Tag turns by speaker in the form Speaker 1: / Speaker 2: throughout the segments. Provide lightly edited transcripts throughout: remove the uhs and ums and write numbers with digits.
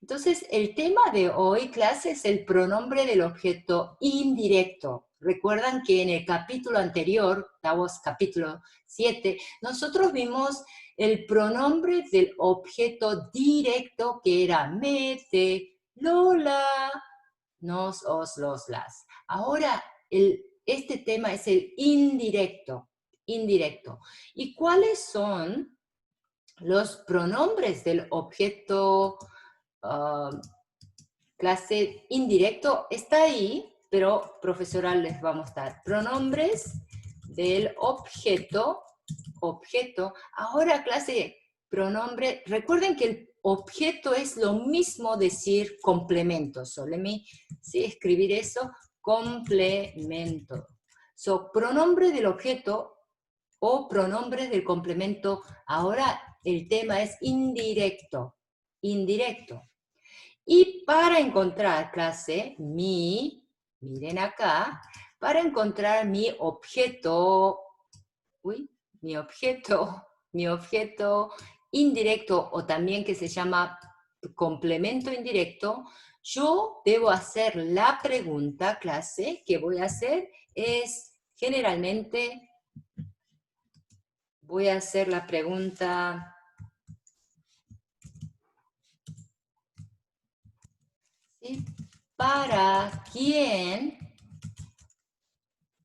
Speaker 1: Entonces, el tema de hoy, clase, es el pronombre del objeto indirecto. Recuerdan que en el capítulo anterior, capítulo 7, nosotros vimos el pronombre del objeto directo, que era me, te, lola, nos, os, los, las. Ahora, este tema es el indirecto. ¿Y cuáles son los pronombres del objeto clase indirecto? Está ahí, pero profesora les va a mostrar. Pronombres del objeto. Ahora clase pronombre. Recuerden que el objeto es lo mismo decir complemento. So, let me escribir eso. Complemento. So, pronombre del objeto o pronombres del complemento. Ahora el tema es indirecto. Y para encontrar, clase, miren acá, para encontrar mi objeto indirecto, o también que se llama complemento indirecto, yo debo hacer la pregunta, clase, que voy a hacer es, generalmente, voy a hacer la pregunta, ¿sí? ¿Para quién?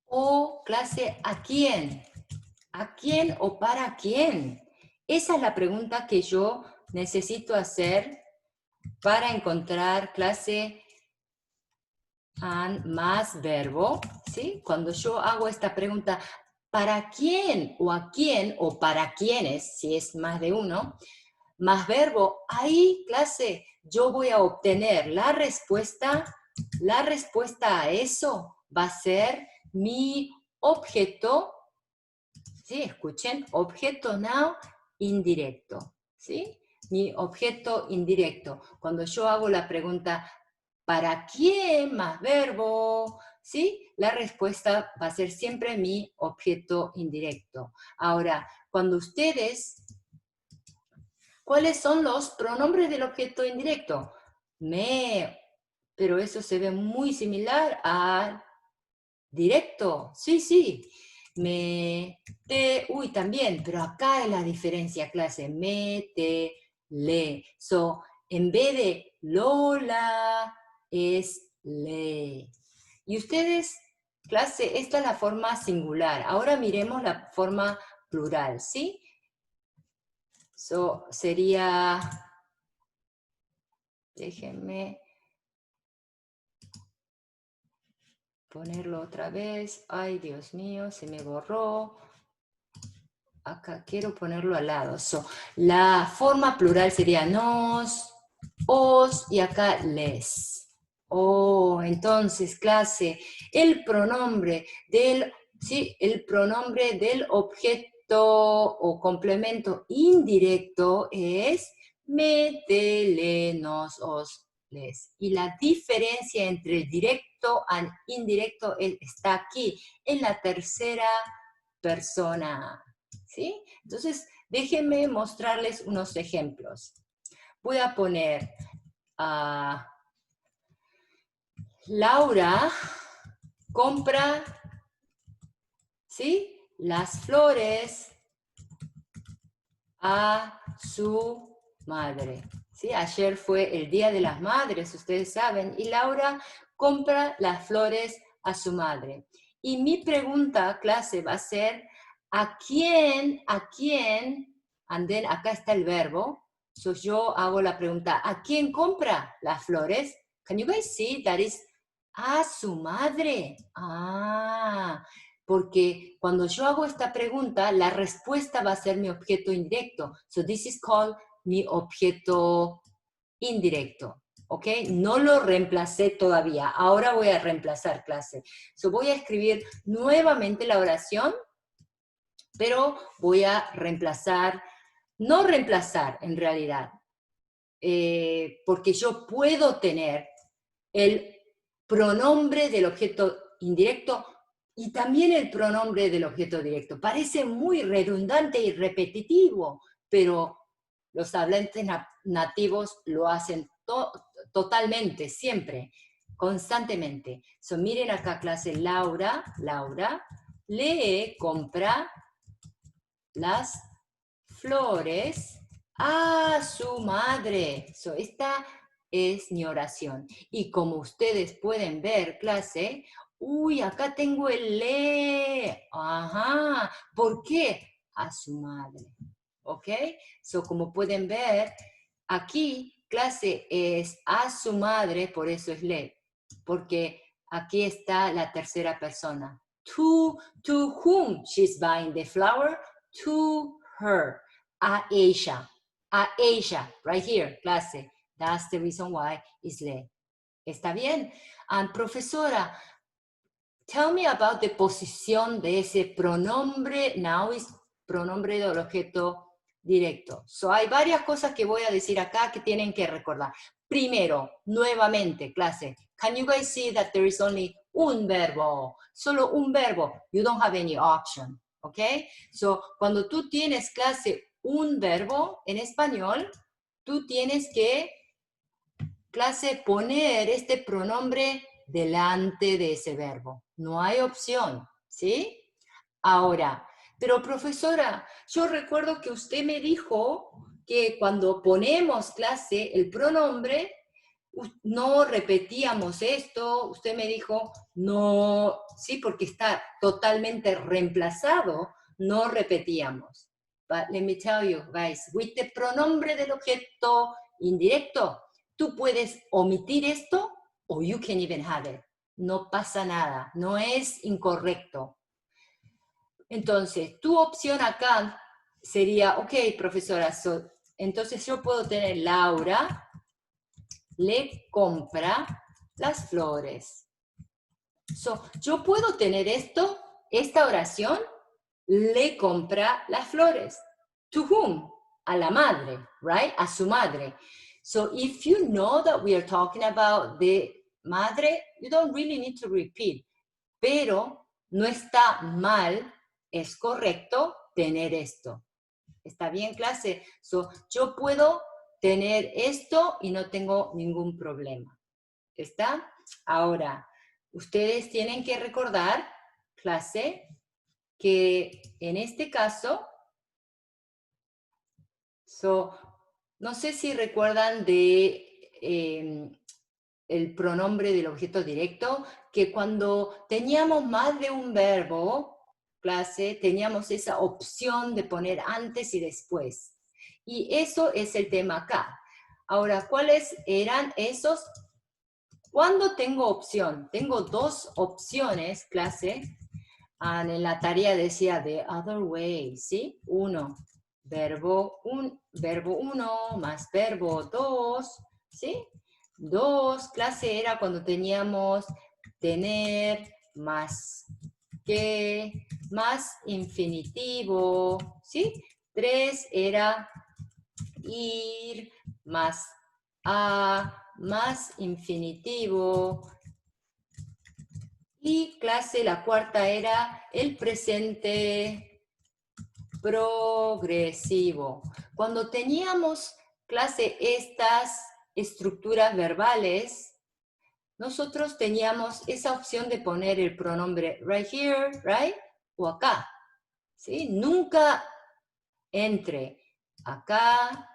Speaker 1: O clase, ¿a quién? ¿A quién o para quién? Esa es la pregunta que yo necesito hacer para encontrar clase más verbo, ¿sí? Cuando yo hago esta pregunta, ¿para quién o a quién o para quiénes, si es más de uno, más verbo, ahí, clase, yo voy a obtener la respuesta a eso va a ser mi objeto, ¿sí? Escuchen, objeto now indirecto, ¿sí? Mi objeto indirecto. Cuando yo hago la pregunta, ¿para quién más verbo? ¿Sí? La respuesta va a ser siempre mi objeto indirecto. Ahora, cuando ustedes, ¿cuáles son los pronombres del objeto indirecto? Pero eso se ve muy similar a directo. Sí. También, pero acá es la diferencia, clase. Me, te, le. So, en vez de Lola, es le. Y ustedes, clase, esta es la forma singular. Ahora miremos la forma plural, ¿sí? So, sería, déjenme ponerlo otra vez. Ay, Dios mío, se me borró. Acá quiero ponerlo al lado. So, la forma plural sería nos, os, y acá les. Oh, entonces, clase, el pronombre del objeto o complemento indirecto es me, te, le, nos, os, les. Y la diferencia entre directo y indirecto está aquí, en la tercera persona. ¿Sí? Entonces, déjenme mostrarles unos ejemplos. Voy a poner a Laura compra, ¿sí?, las flores a su madre. ¿Sí? Ayer fue el Día de las Madres, ustedes saben, y Laura compra las flores a su madre. Y mi pregunta, clase, va a ser, ¿a quién? And then, acá está el verbo. So yo hago la pregunta, ¿a quién compra las flores? Can you guys see that is a su madre? Porque cuando yo hago esta pregunta, la respuesta va a ser mi objeto indirecto. So this is called mi objeto indirecto. ¿Ok? No lo reemplacé todavía. Ahora voy a reemplazar, clase. So voy a escribir nuevamente la oración, pero voy a reemplazar, no reemplazar en realidad, porque yo puedo tener el pronombre del objeto indirecto y también el pronombre del objeto directo. Parece muy redundante y repetitivo, pero los hablantes nativos lo hacen totalmente, siempre, constantemente. So, miren acá, clase, Laura le compra las flores a su madre. So, esta es mi oración. Y como ustedes pueden ver, clase, uy, acá tengo el le. Ajá. ¿Por qué? A su madre. ¿Ok? So, como pueden ver, aquí clase es a su madre, por eso es le. Porque aquí está la tercera persona. To whom she's buying the flower? To her. A ella. A ella. Right here, clase. That's the reason why it's le. ¿Está bien? Profesora, tell me about the posición de ese pronombre. Now is pronombre del objeto directo. So, hay varias cosas que voy a decir acá que tienen que recordar. Primero, nuevamente, clase. Can you guys see that there is only un verbo? Solo un verbo. You don't have any option. ¿Ok? So, cuando tú tienes, clase, un verbo en español, tú tienes que, clase, poner este pronombre delante de ese verbo. No hay opción, ¿sí? Ahora, pero profesora, yo recuerdo que usted me dijo que cuando ponemos, clase, el pronombre, no repetíamos esto. Usted me dijo, no, sí, porque está totalmente reemplazado, no repetíamos. But let me tell you, guys, with the pronombre del objeto indirecto, tú puedes omitir esto o you can even have it. No pasa nada, no es incorrecto. Entonces, tu opción acá sería, ok, profesora, entonces yo puedo tener Laura le compra las flores. So, yo puedo tener esta oración, le compra las flores. To whom? A la madre, right? A su madre. So, if you know that we are talking about the madre, you don't really need to repeat. Pero no está mal, es correcto tener esto. ¿Está bien, clase? So, yo puedo tener esto y no tengo ningún problema. ¿Está? Ahora, ustedes tienen que recordar, clase, que en este caso, no sé si recuerdan de el pronombre del objeto directo, que cuando teníamos más de un verbo, clase, teníamos esa opción de poner antes y después. Y eso es el tema acá. Ahora, ¿cuáles eran esos? Cuando tengo opción, tengo dos opciones, clase. En la tarea decía the other way, ¿sí? Verbo uno más verbo dos, ¿sí? Dos, clase era cuando teníamos tener más que, más infinitivo, ¿sí? Tres era ir más a, más infinitivo. Y clase, la cuarta era el presente progresivo. Cuando teníamos, clase, estas estructuras verbales, nosotros teníamos esa opción de poner el pronombre right here, right, o acá, ¿sí? Nunca entre acá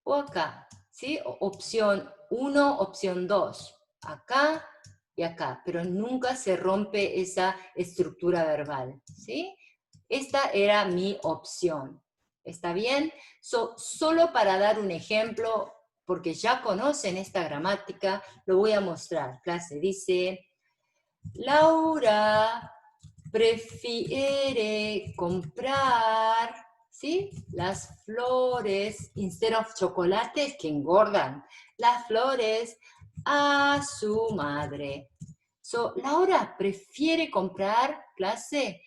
Speaker 1: o acá, ¿sí? Opción 1, opción 2, acá y acá, pero nunca se rompe esa estructura verbal, ¿sí? Esta era mi opción. ¿Está bien? Solo para dar un ejemplo, porque ya conocen esta gramática, lo voy a mostrar. Clase dice, Laura prefiere comprar, ¿sí? Las flores, instead of chocolates que engordan, las flores a su madre. Laura prefiere comprar, clase,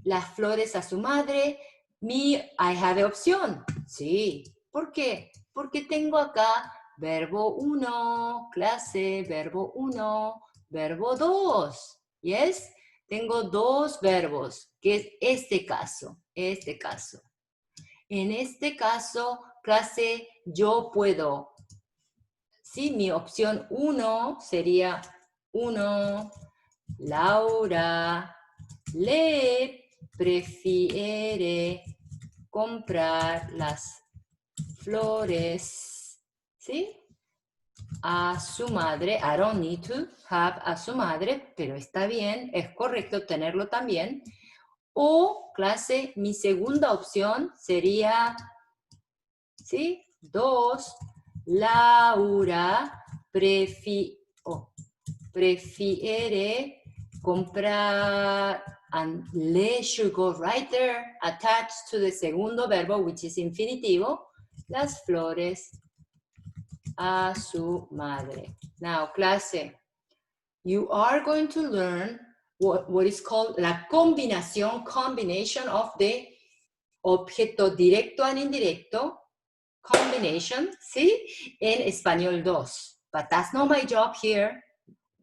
Speaker 1: las flores a su madre. I have opción. Sí. ¿Por qué? Porque tengo acá verbo 1, clase, verbo 1, verbo 2. ¿Yes? Tengo dos verbos, que es este caso, este caso. En este caso, clase, yo puedo Sí, mi opción 1 sería 1. Laura le prefiere comprar las flores, ¿sí? A su madre. I don't need to have a su madre, pero está bien, es correcto tenerlo también. O, clase, mi segunda opción sería, ¿sí? 2. Laura prefiere comprar, and le should go right there, attached to the segundo verbo, which is infinitivo, las flores a su madre. Now, clase, you are going to learn what is called la combination of the objeto directo and indirecto, combination, ¿sí? En español 2. But that's not my job here.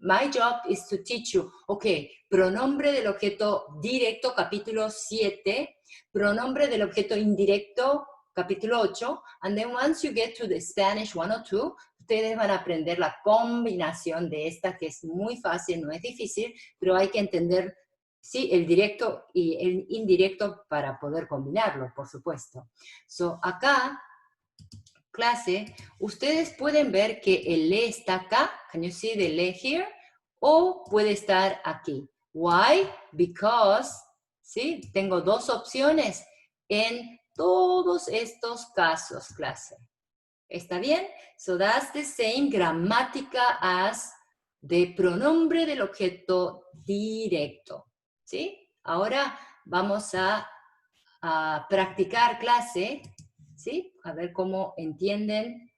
Speaker 1: My job is to teach you, okay, pronombre del objeto directo, capítulo 7, pronombre del objeto indirecto, capítulo 8, and then once you get to the Spanish 102, ustedes van a aprender la combinación de esta, que es muy fácil, no es difícil, pero hay que entender, sí, el directo y el indirecto para poder combinarlo, por supuesto. So, acá, clase, ustedes pueden ver que el le está acá. Can you see the le here? O puede estar aquí. Why? Because, ¿sí? Tengo dos opciones en todos estos casos, clase. ¿Está bien? So that's the same gramática as de pronombre del objeto directo. ¿Sí? Ahora vamos a practicar, clase. ¿Sí? A ver cómo entienden.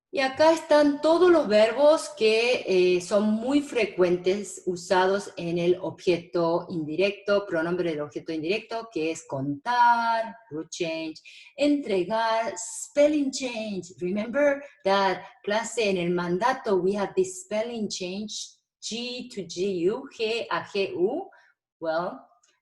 Speaker 1: Y acá están todos los verbos que son muy frecuentes usados en el objeto indirecto, pronombre del objeto indirecto, que es contar, root change, entregar, spelling change. Remember that, clase, en el mandato we have this spelling change, G to GU, G a GU. Well,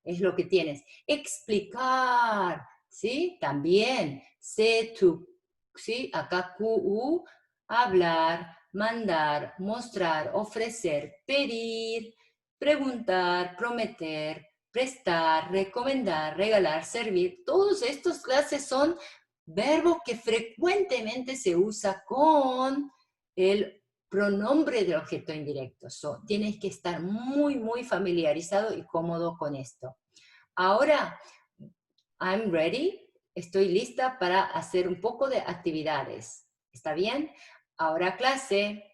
Speaker 1: es lo que tienes. Explicar, ¿sí? También. C to, ¿sí? Acá QU, hablar, mandar, mostrar, ofrecer, pedir, preguntar, prometer, prestar, recomendar, regalar, servir. Todos estos clases son verbos que frecuentemente se usa con el pronombre del objeto indirecto. So, tienes que estar muy, muy familiarizado y cómodo con esto. Ahora, I'm ready. Estoy lista para hacer un poco de actividades. ¿Está bien? Ahora, clase,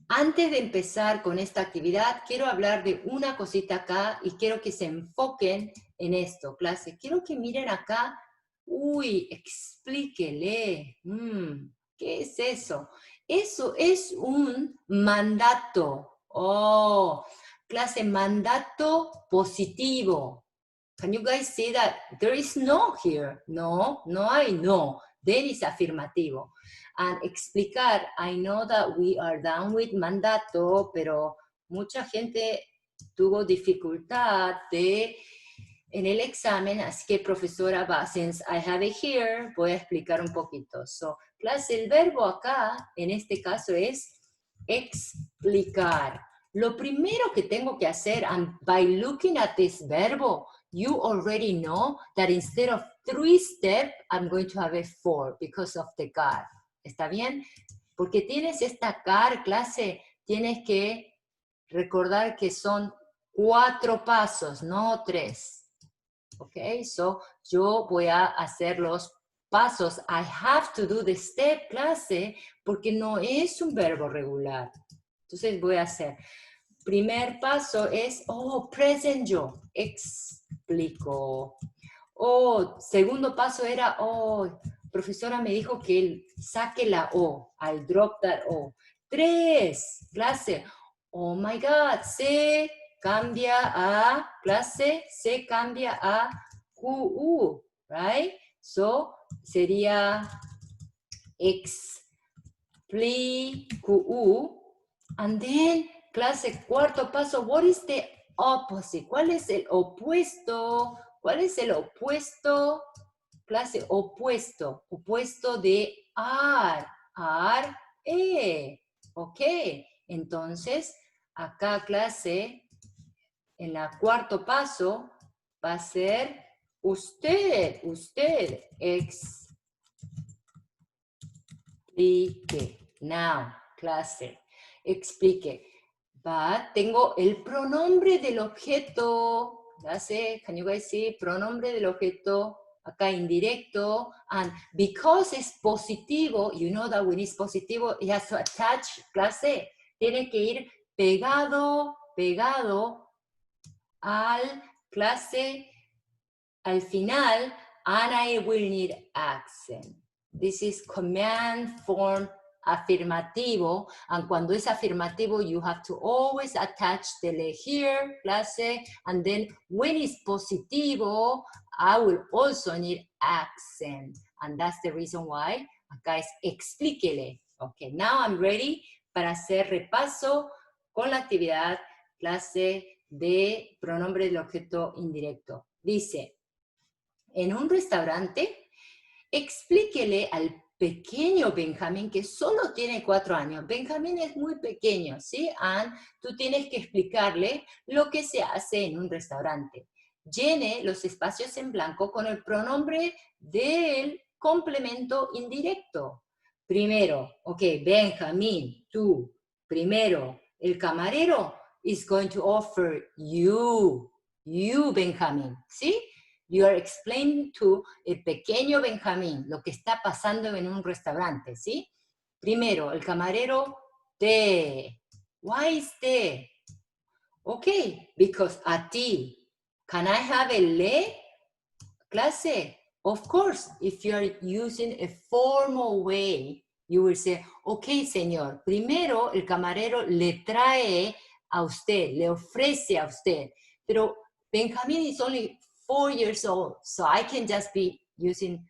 Speaker 1: antes de empezar con esta actividad, quiero hablar de una cosita acá y quiero que se enfoquen en esto, clase. Quiero que miren acá. Uy, explíquele. ¿Qué es eso? Eso es un mandato. Oh, clase, mandato positivo. Can you guys see that? There is no here. No, no hay no. Then is afirmativo. And explicar, I know that we are done with mandato, pero mucha gente tuvo dificultad en el examen, así que profesora, since I have it here, voy a explicar un poquito. So, clase, el verbo acá, en este caso, es explicar. Lo primero que tengo que hacer, and by looking at this verbo, you already know that instead of 3 steps, I'm going to have a 4 because of the car. ¿Está bien? Porque tienes esta car, clase, tienes que recordar que son 4 pasos, no 3. ¿Ok? So, yo voy a hacer los pasos. I have to do the step, clase, porque no es un verbo regular. Entonces voy a hacer. Primer paso es, present yo, explico. Segundo paso era, profesora me dijo que saque la O, I'll drop that O. 3, clase, oh my God, se cambia a, clase, se cambia a QU, right? So, sería explicu, and then, clase, cuarto paso, what is the opposite? ¿Cuál es el opuesto? ¿Cuál es el opuesto? Clase, opuesto. Opuesto de are. are. Ok, entonces acá clase, en el cuarto paso, va a ser usted, explique. Now, clase, explique. Tengo el pronombre del objeto. Clase, can you guys see? Pronombre del objeto, acá indirecto. And because es positivo, you know that when it's positivo, it has to attach, clase. Tiene que ir pegado al clase, al final, and I will need accent. This is command form afirmativo, and cuando es afirmativo, you have to always attach the le here, clase, and then when it's positivo, I will also need accent, and that's the reason why acá es explíquele. Okay, now I'm ready para hacer repaso con la actividad clase de pronombre del objeto indirecto. Dice, en un restaurante, explíquele al pequeño Benjamín, que solo tiene 4 años. Benjamín es muy pequeño, ¿sí? And tú tienes que explicarle lo que se hace en un restaurante. Llene los espacios en blanco con el pronombre del complemento indirecto. Primero, ok, Benjamín, tú. Primero, el camarero is going to offer you, Benjamín, ¿sí? You are explaining to el pequeño Benjamín lo que está pasando en un restaurante, ¿sí? Primero, el camarero, té. Why is té? Okay, because a ti. Can I have a le? Clase, of course, if you are using a formal way, you will say, okay, señor, primero el camarero le trae a usted, le ofrece a usted, pero Benjamín is only 4 years old, so I can just be using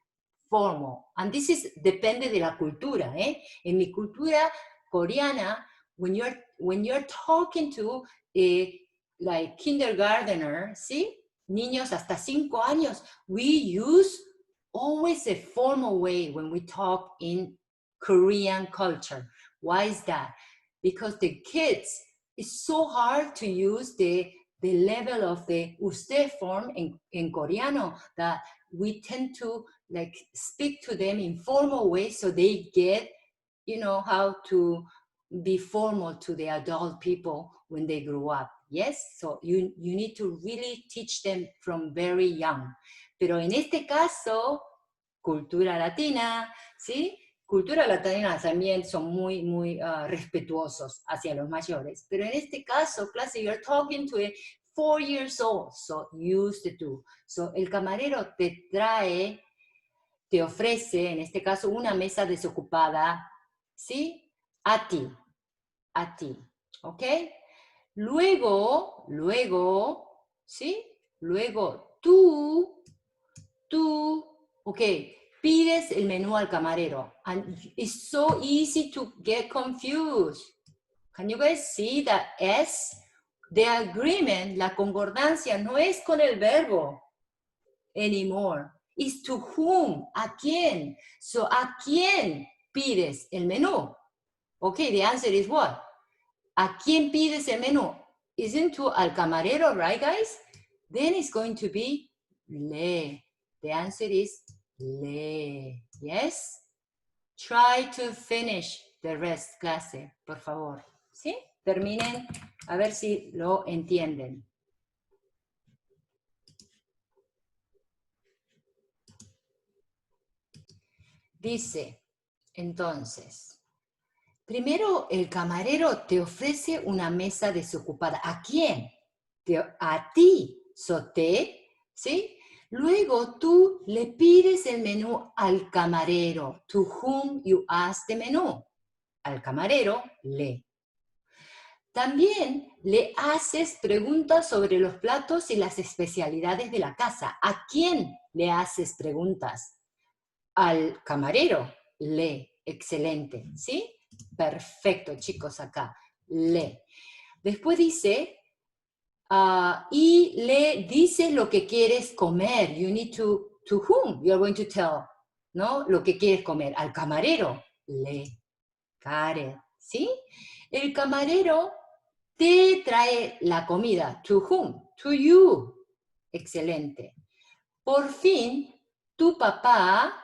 Speaker 1: formal. And this is depende de la cultura, ¿eh? En mi cultura coreana, when you're talking to a like kindergartner, ¿sí? Niños hasta 5 años, we use always a formal way when we talk in Korean culture. Why is that? Because the kids, it's so hard to use the level of the usted form in Coreano that we tend to like speak to them in formal ways so they get, you know, how to be formal to the adult people when they grow up. Yes, so you need to really teach them from very young. Pero en este caso, cultura latina, ¿sí? Cultura latina también son muy respetuosos hacia los mayores. Pero en este caso, clase, you're talking to a 4 years old, so use the do. So el camarero te trae, te ofrece, en este caso, una mesa desocupada, ¿sí? A ti, ¿ok? Luego, ¿sí? Luego, tú, ok, pides el menú al camarero. And it's so easy to get confused. Can you guys see that S? The agreement, la concordancia, no es con el verbo anymore. It's to whom, a quién. So, ¿a quién pides el menú? Okay, the answer is what? ¿A quién pides el menú? Isn't to al camarero, right, guys? Then it's going to be le. The answer is le. Yes? Try to finish the rest, clase, por favor. ¿Sí? Terminen, a ver si lo entienden. Dice, entonces, primero el camarero te ofrece una mesa desocupada. ¿A quién? A ti, sote, ¿sí? Luego tú le pides el menú al camarero. To whom you ask the menú. Al camarero, le. También le haces preguntas sobre los platos y las especialidades de la casa. ¿A quién le haces preguntas? Al camarero, le. Excelente, ¿sí? Perfecto, chicos, acá. Le. Después dice, y le dices lo que quieres comer. You need to whom you are going to tell, ¿no? Lo que quieres comer. Al camarero. le. Got it. ¿Sí? El camarero te trae la comida. To whom? To you. Excelente. Por fin, tu papá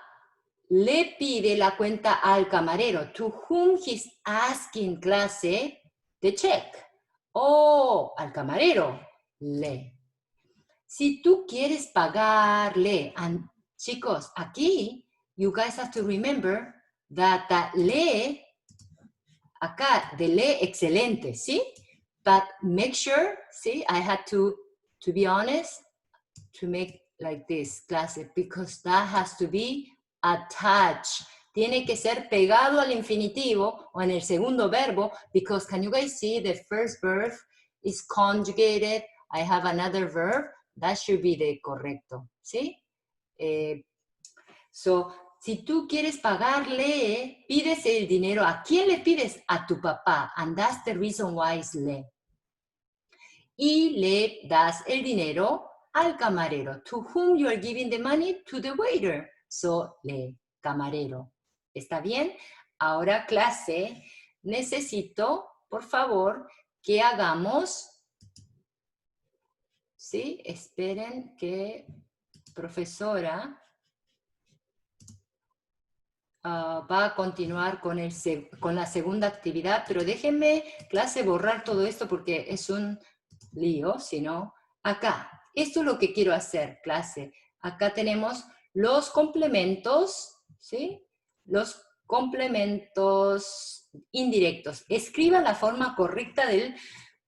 Speaker 1: le pide la cuenta al camarero. To whom he's asking, clase, the check. Oh, al camarero, le. Si tú quieres pagarle, and chicos, aquí, you guys have to remember that le, acá, de le, excelente, ¿sí? But make sure, see, I had to be honest, to make like this, clase, because that has to be attached. Tiene que ser pegado al infinitivo o en el segundo verbo, because can you guys see the first verb is conjugated? I have another verb. That should be the correcto, ¿sí? So, si tú quieres pagarle, pides el dinero. ¿A quién le pides? A tu papá. And that's the reason why it's le. Y le das el dinero al camarero. To whom you are giving the money? To the waiter. So, le, camarero. ¿Está bien? Ahora, clase, necesito, por favor, que hagamos... ¿Sí? Esperen que profesora va a continuar con la segunda actividad, pero déjenme, clase, borrar todo esto porque es un lío, si no, acá, esto es lo que quiero hacer, clase. Acá tenemos los complementos, ¿sí? Los complementos indirectos. Escriba la forma correcta del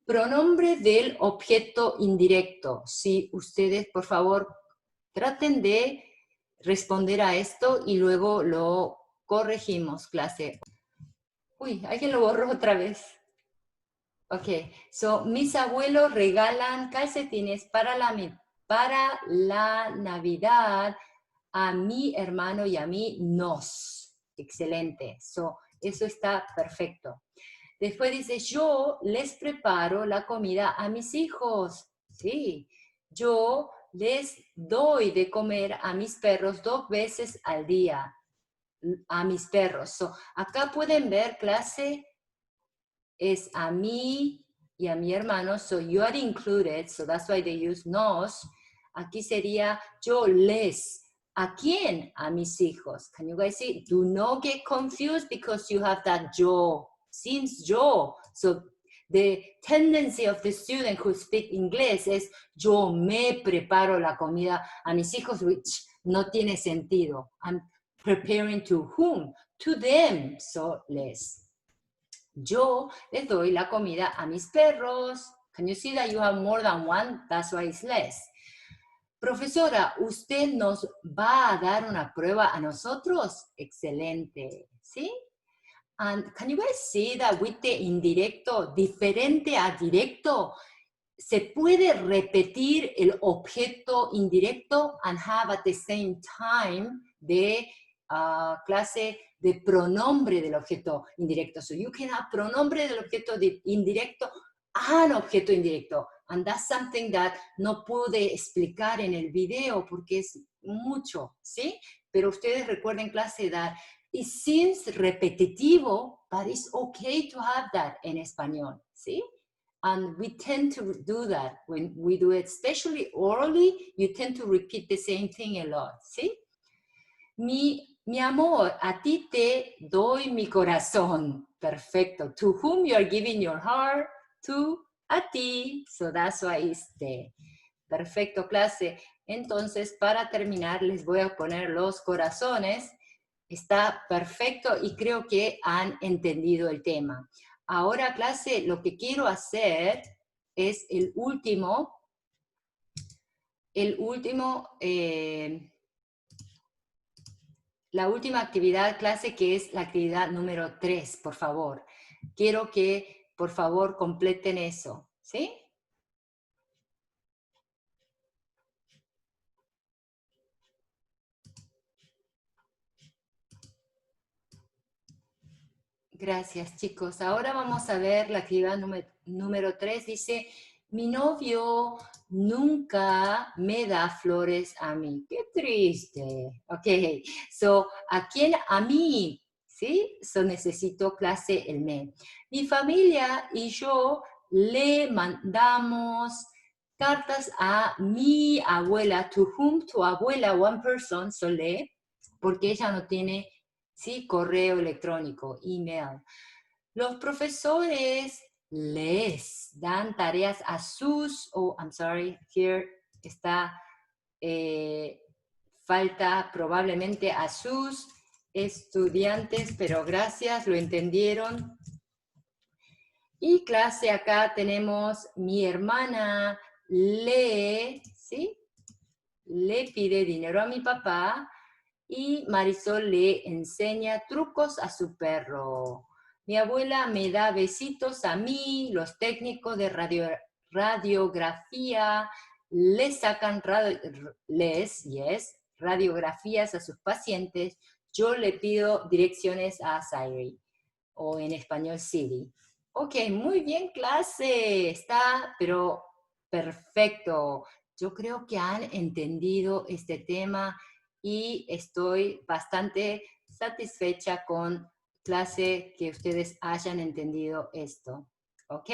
Speaker 1: pronombre del objeto indirecto. Si ustedes, por favor, traten de responder a esto y luego lo corregimos, clase. Uy, alguien lo borró otra vez. Ok, so mis abuelos regalan calcetines para la Navidad a mi hermano y a mí nos. Excelente, so eso está perfecto. Después dice, yo les preparo la comida a mis hijos. Sí, yo les doy de comer a mis perros 2 veces al día. A mis perros. So, acá pueden ver, clase, es a mí y a mi hermano. So, you are included. So, that's why they use nos. Aquí sería, yo les. ¿A quién? A mis hijos. Can you guys see? Do not get confused because you have that yo. Since yo. So, the tendency of the student who speak English es yo me preparo la comida a mis hijos, which no tiene sentido. I'm preparing to whom? To them. So, les. Yo les doy la comida a mis perros. Can you see that you have more than one? That's why it's less. Profesora, ¿usted nos va a dar una prueba a nosotros? Excelente, ¿sí? And can you guys see that with the indirecto, diferente a directo, se puede repetir el objeto indirecto and have at the same time the clase de pronombre del objeto indirecto. So you can have pronombre del objeto indirecto and objeto indirecto. And that's something that no pude explicar en el video porque es mucho, ¿sí? Pero ustedes recuerden, clase, that it seems repetitivo, but it's okay to have that en español, ¿sí? And we tend to do that when we do it, especially orally, you tend to repeat the same thing a lot, ¿sí? Mi amor, a ti te doy mi corazón. Perfecto. To whom you are giving your heart? To a ti. So that's why it's the. Perfecto, clase. Entonces, para terminar, les voy a poner los corazones. Está perfecto y creo que han entendido el tema. Ahora, clase, lo que quiero hacer es la última actividad, clase, que es la actividad número 3, por favor. Quiero que, por favor, completen eso, ¿sí? Gracias, chicos. Ahora vamos a ver la actividad número 3. Dice, mi novio nunca me da flores a mí. ¡Qué triste! Ok, so, ¿a quién? A mí. ¿sí? So necesito clase el mail. Mi familia y yo le mandamos cartas a mi abuela, to whom, tu abuela, one person, so lee, porque ella no tiene, ¿sí? Correo electrónico, email. Los profesores les dan tareas a sus, I'm sorry, here está, falta probablemente a sus estudiantes, pero gracias, lo entendieron. Y clase acá tenemos mi hermana ¿sí? Le pide dinero a mi papá y Marisol le enseña trucos a su perro. Mi abuela me da besitos a mí, los técnicos de radiografía le sacan radiografías a sus pacientes. Yo le pido direcciones a Siri, o en español Siri. Ok, muy bien clase, está, pero perfecto. Yo creo que han entendido este tema y estoy bastante satisfecha con clase que ustedes hayan entendido esto. ¿Ok?